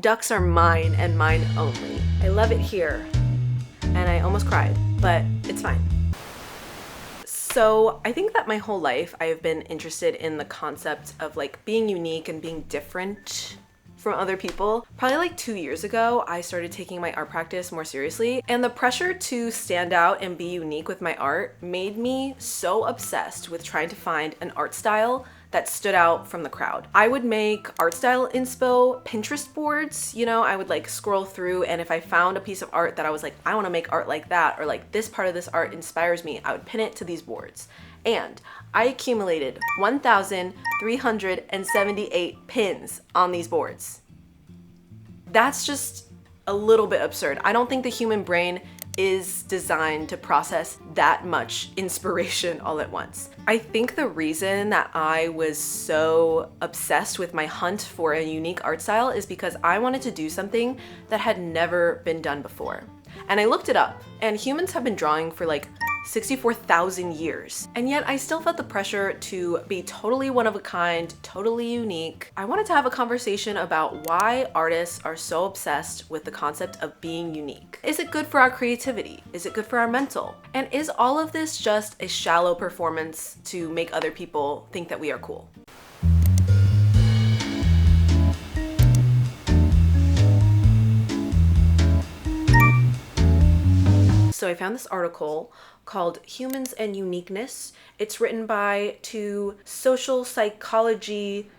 Ducks are mine and mine only. I love it here. And I almost cried, but it's fine. So I think that my whole life I have been interested in the concept of like being unique and being different from other people. Probably like 2 years ago, I started taking my art practice more seriously, and the pressure to stand out and be unique with my art made me so obsessed with trying to find an art style that stood out from the crowd. I would make art style inspo Pinterest boards, you know, I would like scroll through, and if I found a piece of art that I was like, I wanna make art like that, or like this part of this art inspires me, I would pin it to these boards. And I accumulated 1,378 pins on these boards. That's just a little bit absurd. I don't think the human brain is designed to process that much inspiration all at once. I think the reason that I was so obsessed with my hunt for a unique art style is because I wanted to do something that had never been done before. And I looked it up, and humans have been drawing for like 64,000 years. And yet I still felt the pressure to be totally one of a kind, totally unique. I wanted to have a conversation about why artists are so obsessed with the concept of being unique. Is it good for our creativity? Is it good for our mental? And is all of this just a shallow performance to make other people think that we are cool? So I found this article called Humans and Uniqueness. It's written by two social psychology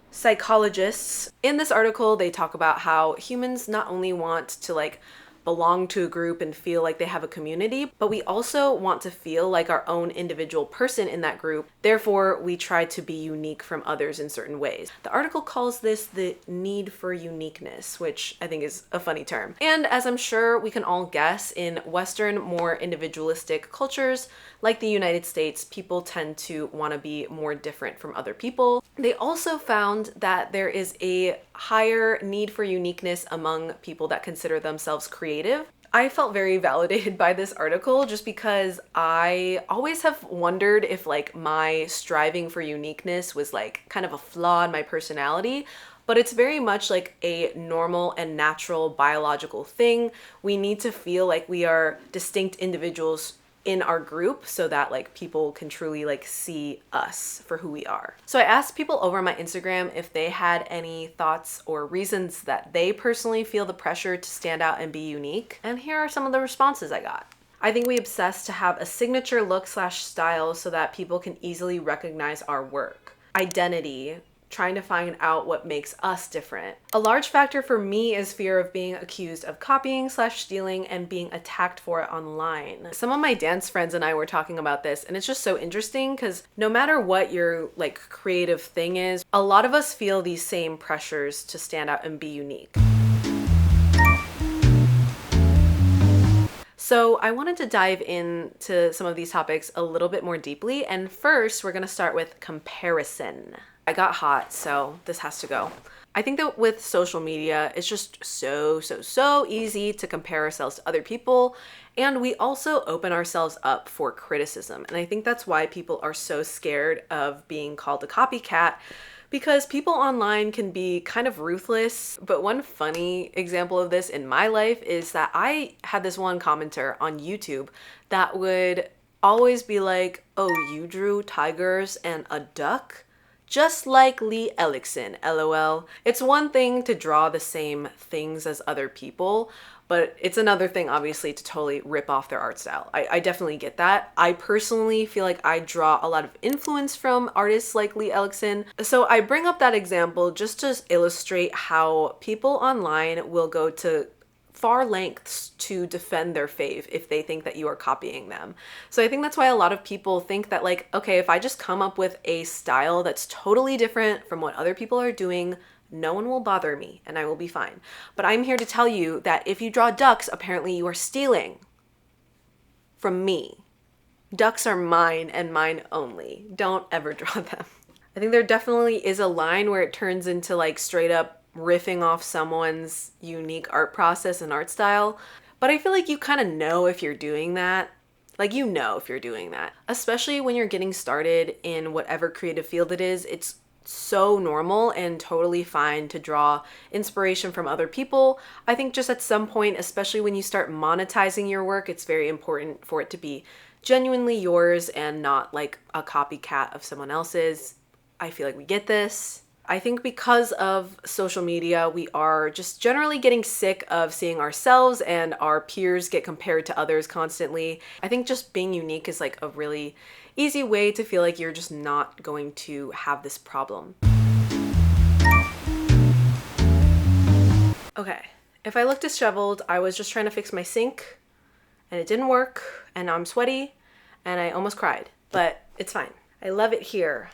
psychologists. In this article, they talk about how humans not only want to like belong to a group and feel like they have a community, but we also want to feel like our own individual person in that group. Therefore, we try to be unique from others in certain ways. The article calls this the need for uniqueness, which I think is a funny term. And as I'm sure we can all guess, in Western, more individualistic cultures, like the United States, people tend to want to be more different from other people. They also found that there is a higher need for uniqueness among people that consider themselves creative. I felt very validated by this article just because I always have wondered if like my striving for uniqueness was like kind of a flaw in my personality, but it's very much like a normal and natural biological thing. We need to feel like we are distinct individuals in our group so that like people can truly like see us for who we are. So I asked people over my Instagram if they had any thoughts or reasons that they personally feel the pressure to stand out and be unique. And here are some of the responses I got. I think we obsess to have a signature look / style so that people can easily recognize our work. Identity, trying to find out what makes us different. A large factor for me is fear of being accused of copying / stealing and being attacked for it online. Some of my dance friends and I were talking about this, and it's just so interesting because no matter what your like creative thing is, a lot of us feel these same pressures to stand out and be unique. So I wanted to dive into some of these topics a little bit more deeply, and first we're gonna start with comparison. I got hot, so this has to go. I think that with social media, it's just so easy to compare ourselves to other people, and we also open ourselves up for criticism. And I think that's why people are so scared of being called a copycat, because people online can be kind of ruthless. But one funny example of this in my life is that I had this one commenter on YouTube that would always be like, "Oh, you drew tigers and a duck? Just like Lee Ellickson, LOL." It's one thing to draw the same things as other people, but it's another thing, obviously, to totally rip off their art style. I definitely get that. I personally feel like I draw a lot of influence from artists like Lee Ellickson. So I bring up that example just to illustrate how people online will go to far lengths to defend their fave if they think that you are copying them. So I think that's why a lot of people think that like, okay, if I just come up with a style that's totally different from what other people are doing, no one will bother me and I will be fine. But I'm here to tell you that if you draw ducks, apparently you are stealing from me. Ducks are mine and mine only. Don't ever draw them. I think there definitely is a line where it turns into like straight up riffing off someone's unique art process and art style. But I feel like you kind of know if you're doing that. Like, you know if you're doing that. Especially when you're getting started in whatever creative field it is, it's so normal and totally fine to draw inspiration from other people. I think just at some point, especially when you start monetizing your work, it's very important for it to be genuinely yours and not like a copycat of someone else's. I feel like we get this. I think because of social media, we are just generally getting sick of seeing ourselves and our peers get compared to others constantly. I think just being unique is like a really easy way to feel like you're just not going to have this problem. Okay, if I look disheveled, I was just trying to fix my sink and it didn't work and now I'm sweaty and I almost cried, but it's fine. I love it here.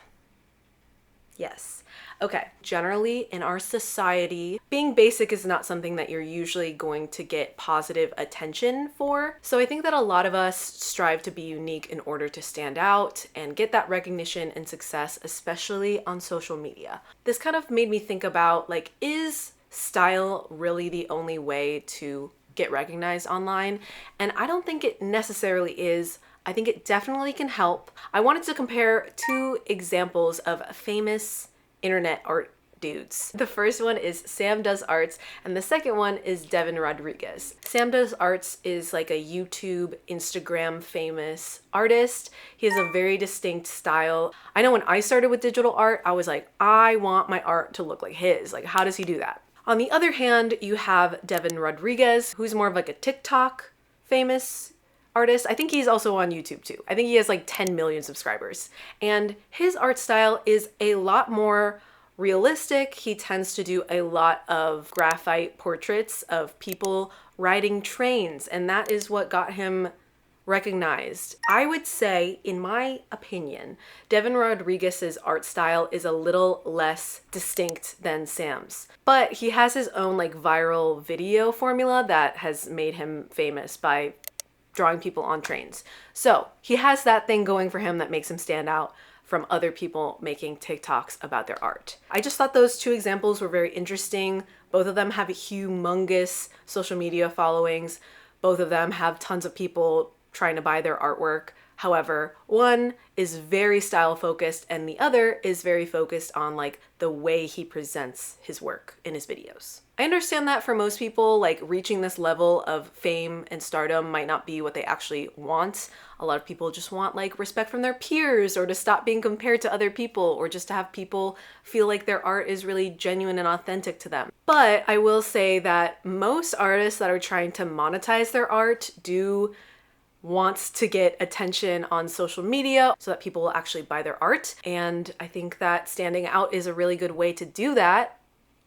Yes. Okay, generally in our society, being basic is not something that you're usually going to get positive attention for. So I think that a lot of us strive to be unique in order to stand out and get that recognition and success, especially on social media. This kind of made me think about, like, is style really the only way to get recognized online? And I don't think it necessarily is. I think it definitely can help. I wanted to compare two examples of famous internet art dudes. The first one is Sam Does Arts and the second one is Devin Rodriguez. Sam Does Arts is like a YouTube, Instagram famous artist. He has a very distinct style. I know when I started with digital art, I was like, I want my art to look like his. Like, how does he do that? On the other hand, you have Devin Rodriguez, who's more of like a TikTok famous artist. I think he's also on YouTube too. I think he has like 10 million subscribers. And his art style is a lot more realistic. He tends to do a lot of graphite portraits of people riding trains, and that is what got him recognized. I would say, in my opinion, Devin Rodriguez's art style is a little less distinct than Sam's, but he has his own like viral video formula that has made him famous by drawing people on trains. So he has that thing going for him that makes him stand out from other people making TikToks about their art. I just thought those two examples were very interesting. Both of them have humongous social media followings. Both of them have tons of people trying to buy their artwork. However, one is very style focused and the other is very focused on like the way he presents his work in his videos. I understand that for most people, like reaching this level of fame and stardom might not be what they actually want. A lot of people just want like respect from their peers or to stop being compared to other people or just to have people feel like their art is really genuine and authentic to them. But I will say that most artists that are trying to monetize their art do wants to get attention on social media so that people will actually buy their art. And I think that standing out is a really good way to do that.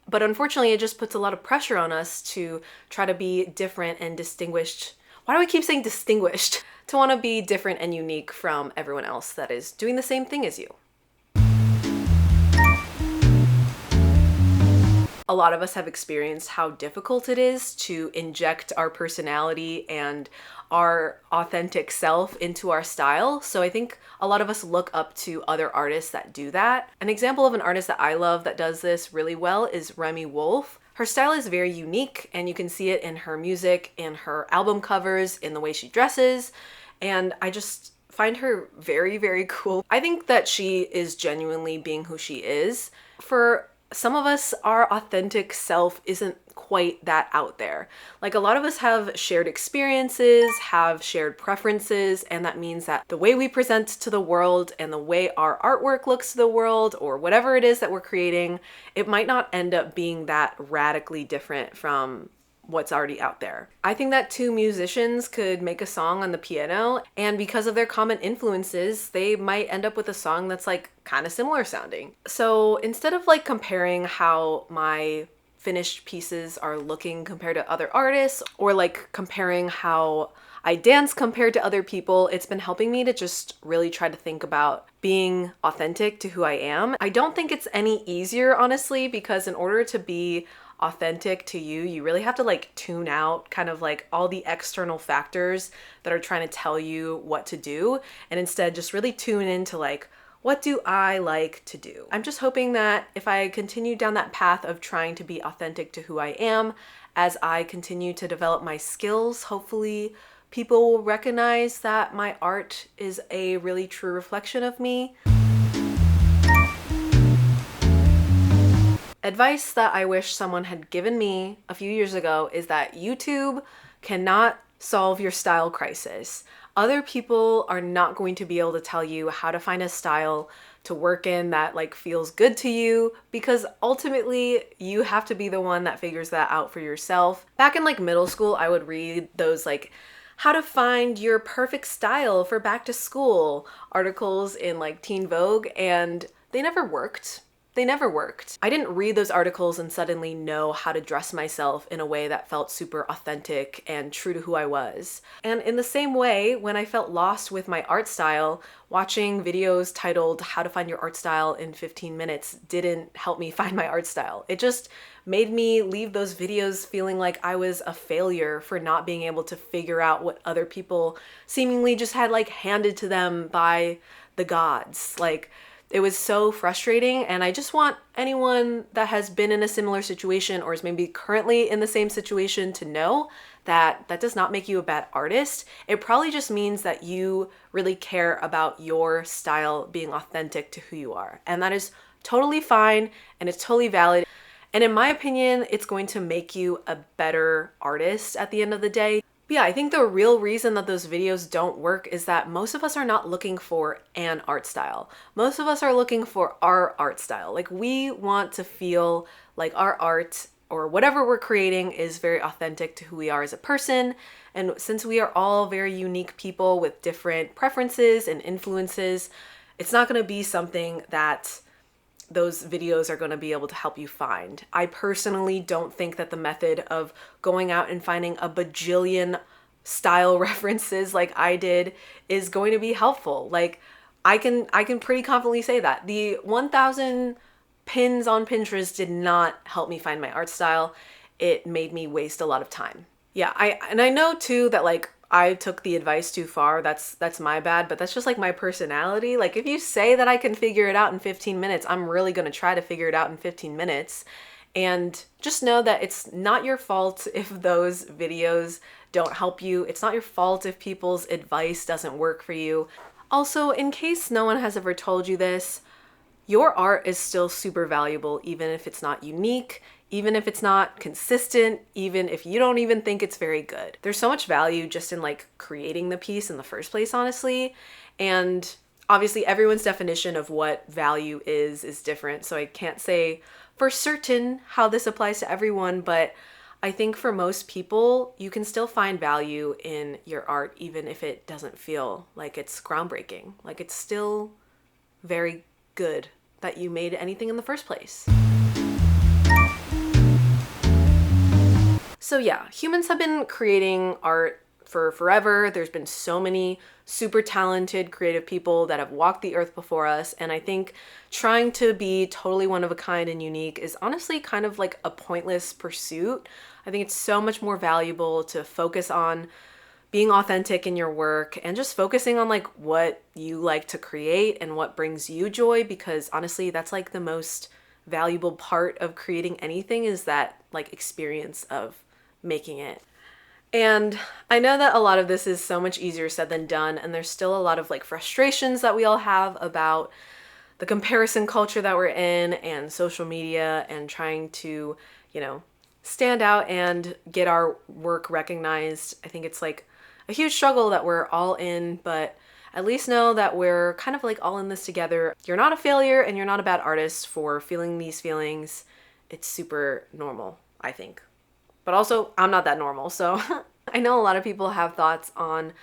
But unfortunately, it just puts a lot of pressure on us to try to be different and distinguished. Why do I keep saying distinguished? To want to be different and unique from everyone else that is doing the same thing as you. A lot of us have experienced how difficult it is to inject our personality and our authentic self into our style. So I think a lot of us look up to other artists that do that. An example of an artist that I love that does this really well is Remy Wolf. Her style is very unique and you can see it in her music, in her album covers, in the way she dresses. And I just find her very, very cool. I think that she is genuinely being who she is. For some of us, our authentic self isn't quite that out there. Like a lot of us have shared experiences, have shared preferences, and that means that the way we present to the world and the way our artwork looks to the world or whatever it is that we're creating, it might not end up being that radically different from what's already out there. I think that two musicians could make a song on the piano, and because of their common influences, they might end up with a song that's like kind of similar sounding. So instead of like comparing how my finished pieces are looking compared to other artists, or like comparing how I dance compared to other people, it's been helping me to just really try to think about being authentic to who I am. I don't think it's any easier, honestly, because in order to be authentic to you, you really have to like tune out kind of like all the external factors that are trying to tell you what to do, and instead just really tune into like, what do I like to do? I'm just hoping that if I continue down that path of trying to be authentic to who I am, as I continue to develop my skills, hopefully people will recognize that my art is a really true reflection of me. Advice that I wish someone had given me a few years ago is that YouTube cannot solve your style crisis. Other people are not going to be able to tell you how to find a style to work in that like feels good to you, because ultimately you have to be the one that figures that out for yourself. Back in like middle school, I would read those like how to find your perfect style for back to school articles in like Teen Vogue, and they never worked. They never worked. I didn't read those articles and suddenly know how to dress myself in a way that felt super authentic and true to who I was. And in the same way, when I felt lost with my art style, watching videos titled How to Find Your Art Style in 15 Minutes didn't help me find my art style. It just made me leave those videos feeling like I was a failure for not being able to figure out what other people seemingly just had like handed to them by the gods. Like, it was so frustrating, and I just want anyone that has been in a similar situation or is maybe currently in the same situation to know that that does not make you a bad artist. It probably just means that you really care about your style being authentic to who you are. And that is totally fine, and it's totally valid. And in my opinion, it's going to make you a better artist at the end of the day. Yeah, I think the real reason that those videos don't work is that most of us are not looking for an art style. Most of us are looking for our art style. Like, we want to feel like our art or whatever we're creating is very authentic to who we are as a person. And since we are all very unique people with different preferences and influences, it's not going to be something that those videos are going to be able to help you find. I personally don't think that the method of going out and finding a bajillion style references like I did is going to be helpful. Like, I can pretty confidently say that. The 1,000 pins on Pinterest did not help me find my art style. It made me waste a lot of time. Yeah, I know too that like I took the advice too far. That's my bad, but that's just like my personality. Like, if you say that I can figure it out in 15 minutes, I'm really going to try to figure it out in 15 minutes. And just know that it's not your fault if those videos don't help you. It's not your fault if people's advice doesn't work for you. Also, in case no one has ever told you this, your art is still super valuable, even if it's not unique, even if it's not consistent, even if you don't even think it's very good. There's so much value just in like creating the piece in the first place, honestly. And obviously everyone's definition of what value is different. So I can't say for certain how this applies to everyone, but I think for most people, you can still find value in your art, even if it doesn't feel like it's groundbreaking. Like, it's still very good that you made anything in the first place. So yeah, humans have been creating art for forever. There's been so many super talented, creative people that have walked the earth before us. And I think trying to be totally one of a kind and unique is honestly kind of like a pointless pursuit. I think it's so much more valuable to focus on being authentic in your work and just focusing on like what you like to create and what brings you joy, because honestly, that's like the most valuable part of creating anything, is that like experience of making it. And I know that a lot of this is so much easier said than done, and there's still a lot of like frustrations that we all have about the comparison culture that we're in and social media and trying to, you know, stand out and get our work recognized. I think it's like a huge struggle that we're all in, but at least know that we're kind of like all in this together. You're not a failure and you're not a bad artist for feeling these feelings. It's super normal, I think. But also, I'm not that normal, so I know a lot of people have thoughts on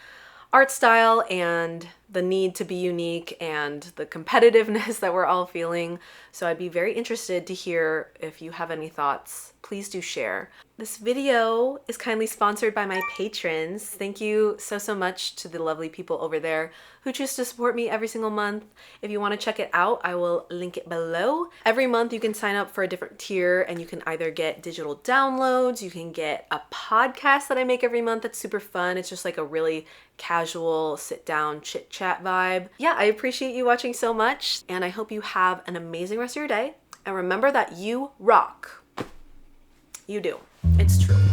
art style and the need to be unique and the competitiveness that we're all feeling. So I'd be very interested to hear if you have any thoughts. Please do share. This video is kindly sponsored by my patrons. Thank you so much to the lovely people over there who choose to support me every single month. If you want to check it out, I will link it below. Every month you can sign up for a different tier and you can either get digital downloads, you can get a podcast that I make every month that's super fun. It's just like a really casual sit down chit chat vibe. Yeah, I appreciate you watching so much, and I hope you have an amazing rest of your day. And remember that you rock. You do. It's true.